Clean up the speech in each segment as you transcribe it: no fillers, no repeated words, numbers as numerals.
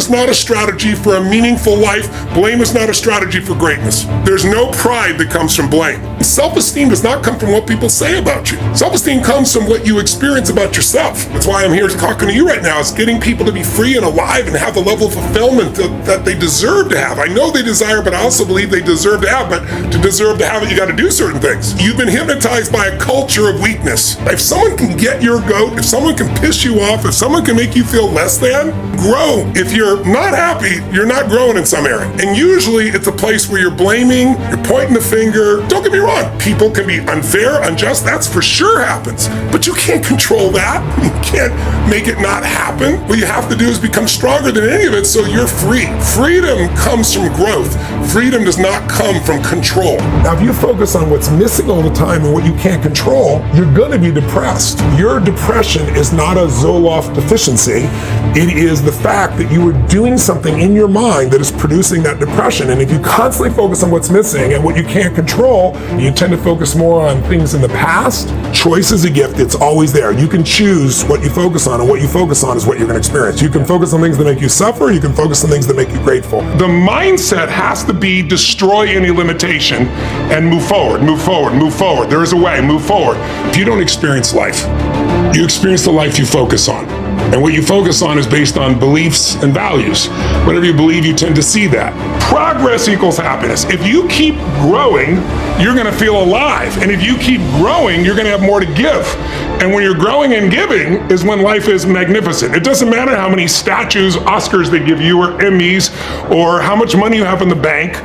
is not a strategy for a meaningful life. Blame is not a strategy for greatness. There's no pride that comes from blame. Self-esteem does not come from what people say about you. Self-esteem comes from what you experience about yourself. That's why I'm here talking to you right now. It's getting people to be free and alive and have the level of fulfillment that they deserve to have. I know they desire, but I also believe they deserve to have. But to deserve to have it, you got to do certain things. You've been hypnotized by a culture of weakness. If someone can get your goat, if someone can piss you off, if someone can make you feel less than, grow. If you're not happy, you're not growing in some area. And usually it's a place where you're blaming, you're pointing the finger. Don't get me wrong, people can be unfair, unjust, that's for sure happens. But you can't control that. You can't make it not happen. What you have to do is become stronger than any of it so you're free. Freedom comes from growth. Freedom does not come from control. Now, if you focus on what's missing all the time and what you can't control, you're gonna be depressed. Your depression is not a Zoloft deficiency. It is the fact that you are doing something in your mind that is producing that depression. And if you constantly focus on what's missing and what you can't control, you tend to focus more on things in the past. Choice is a gift, it's always there. You can choose what you focus on, and what you focus on is what you're gonna experience. You can focus on things that make you suffer, you can focus on things that make you grateful. The mindset has to be destroy any limitation and move forward, move forward, move forward. There is a way, move forward. If you don't experience life, you experience the life you focus on. And what you focus on is based on beliefs and values. Whatever you believe, you tend to see that. Progress equals happiness. If you keep growing, you're gonna feel alive. And if you keep growing, you're gonna have more to give. And when you're growing and giving is when life is magnificent. It doesn't matter how many statues, Oscars they give you, or Emmys, or how much money you have in the bank.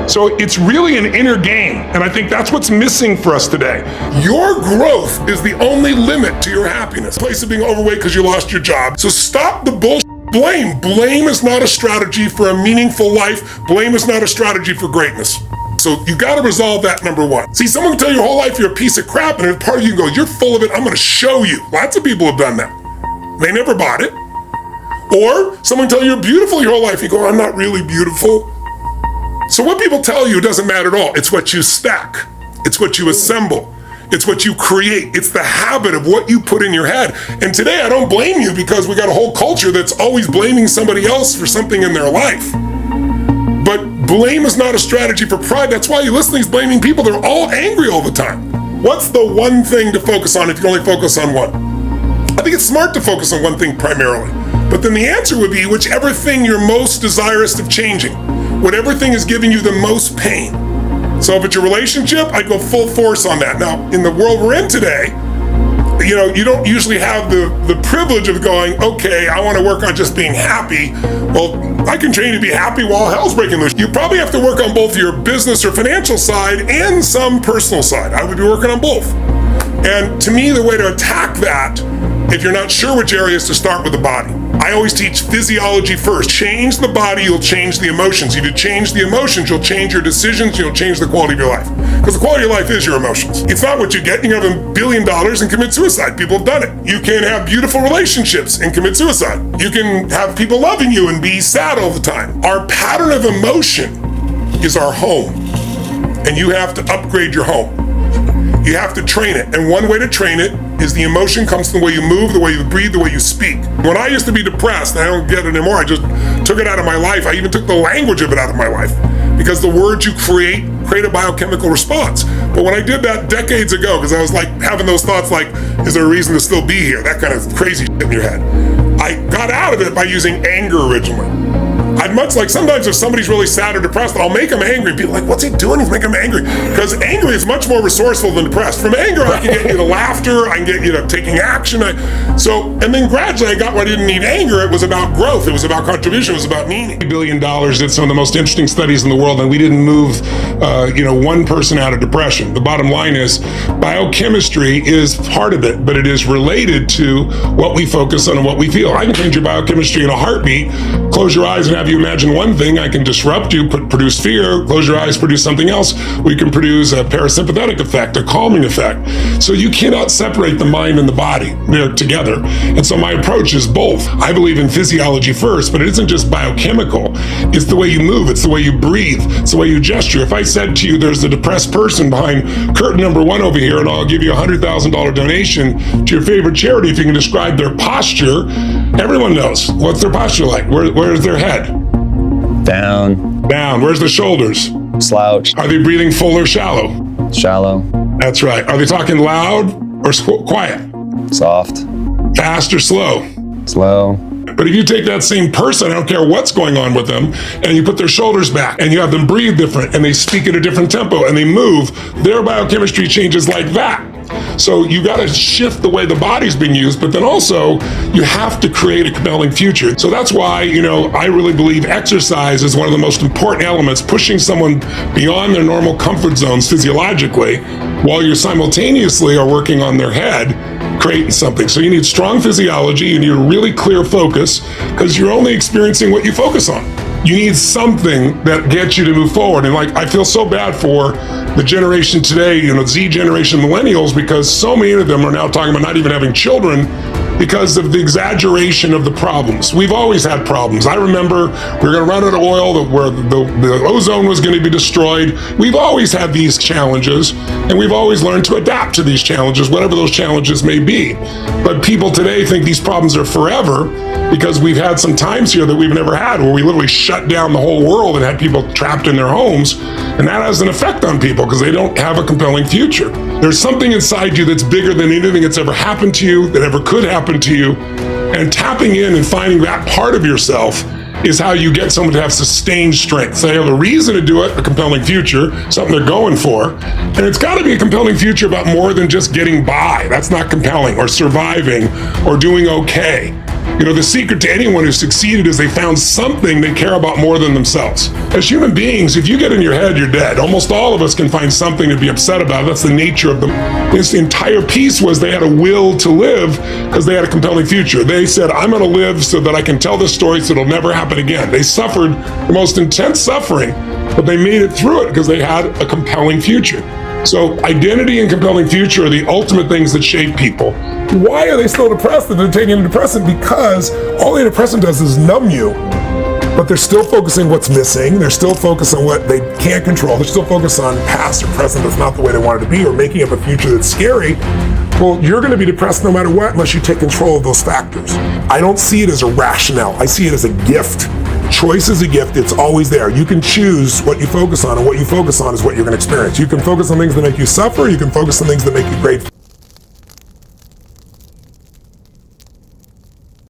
So it's really an inner game. And I think that's what's missing for us today. Your growth is the only limit to your happiness. Place of being overweight because you lost your job. So stop the bullshit. Blame. Blame is not a strategy for a meaningful life. Blame is not a strategy for greatness. So you got to resolve that, number one. See, someone can tell you your whole life you're a piece of crap, and part of you can go, you're full of it, I'm going to show you. Lots of people have done that. They never bought it. Or someone tell you you're beautiful your whole life, you go, I'm not really beautiful. So what people tell you doesn't matter at all. It's what you stack. It's what you assemble. It's what you create. It's the habit of what you put in your head. And today I don't blame you because we got a whole culture that's always blaming somebody else for something in their life. But blame is not a strategy for pride. That's why you listen to these blaming people. They're all angry all the time. What's the one thing to focus on if you only focus on one? I think it's smart to focus on one thing primarily. But then the answer would be whichever thing you're most desirous of changing. Whatever thing is giving you the most pain. So if it's your relationship, I'd go full force on that. Now, in the world we're in today, you don't usually have the privilege of going, okay, I want to work on just being happy. Well, I can train you to be happy while hell's breaking loose. You probably have to work on both your business or financial side and some personal side. I would be working on both. And to me, the way to attack that, if you're not sure which area, is to start with the body. I always teach physiology first. Change the body, you'll change the emotions. If you change the emotions, you'll change your decisions, you'll change the quality of your life. Because the quality of your life is your emotions. It's not what you get. You can have $1 billion and commit suicide. People have done it. You can have beautiful relationships and commit suicide. You can have people loving you and be sad all the time. Our pattern of emotion is our home. And you have to upgrade your home. You have to train it. And one way to train it is the emotion comes from the way you move, the way you breathe, the way you speak. When I used to be depressed, I don't get it anymore, I just took it out of my life. I even took the language of it out of my life. Because the words you create a biochemical response. But when I did that decades ago, because I was like having those thoughts like, is there a reason to still be here? That kind of crazy shit in your head. I got out of it by using anger originally. I'd much like, sometimes if somebody's really sad or depressed, I'll make them angry. People are like, what's he doing? He's making them angry. Because angry is much more resourceful than depressed. From anger, I can get you to laughter, I can get you to taking action. And then gradually I got where I didn't need anger. It was about growth, it was about contribution, it was about meaning. $1 billion did some of the most interesting studies in the world, and we didn't move one person out of depression. The bottom line is, biochemistry is part of it, but it is related to what we focus on and what we feel. I can change your biochemistry in a heartbeat, close your eyes and have you you imagine one thing, I can disrupt you, produce fear, close your eyes, produce something else. We can produce a parasympathetic effect, a calming effect. So you cannot separate the mind and the body. They're together. And so my approach is both. I believe in physiology first, but it isn't just biochemical. It's the way you move. It's the way you breathe. It's the way you gesture. If I said to you, there's a depressed person behind curtain number 1 over here, and I'll give you a $100,000 donation to your favorite charity if you can describe their posture, everyone knows. What's their posture like? Where's their head? Down. Down. Where's the shoulders? Slouched. Are they breathing full or shallow? Shallow. That's right. Are they talking loud or quiet? Soft. Fast or slow? Slow. But if you take that same person, I don't care what's going on with them, and you put their shoulders back and you have them breathe different and they speak at a different tempo and they move, their biochemistry changes like that. So you got to shift the way the body's being used, but then also you have to create a compelling future. So that's why, I really believe exercise is one of the most important elements, pushing someone beyond their normal comfort zones physiologically, while you simultaneously are working on their head, creating something. So you need strong physiology, you need a really clear focus, because you're only experiencing what you focus on. You need something that gets you to move forward. And I feel so bad for the generation today, Z generation millennials, because so many of them are now talking about not even having children because of the exaggeration of the problems. We've always had problems. I remember we were going to run out of oil, where the ozone was going to be destroyed. We've always had these challenges, and we've always learned to adapt to these challenges, whatever those challenges may be. But people today think these problems are forever, because we've had some times here that we've never had, where we literally shut down the whole world and had people trapped in their homes. And that has an effect on people because they don't have a compelling future. There's something inside you that's bigger than anything that's ever happened to you, that ever could happen to you. And tapping in and finding that part of yourself is how you get someone to have sustained strength. So they have a reason to do it, a compelling future, something they're going for. And it's got to be a compelling future about more than just getting by. That's not compelling, or surviving, or doing okay. The secret to anyone who succeeded is they found something they care about more than themselves. As human beings, if you get in your head, you're dead. Almost all of us can find something to be upset about. That's the nature of them. This entire piece was they had a will to live because they had a compelling future. They said, I'm going to live so that I can tell this story so it'll never happen again. They suffered the most intense suffering, but they made it through it because they had a compelling future. So identity and compelling future are the ultimate things that shape people. Why are they still depressed and they're taking an antidepressant? Because all the antidepressant does is numb you, but they're still focusing what's missing. They're still focused on what they can't control. They're still focused on past or present that's not the way they want it to be, or making up a future that's scary. Well, you're going to be depressed no matter what unless you take control of those factors. I don't see it as a rationale. I see it as a gift. Choice is a gift. It's always there. You can choose what you focus on, and what you focus on is what you're going to experience. You can focus on things that make you suffer. You can focus on things that make you grateful.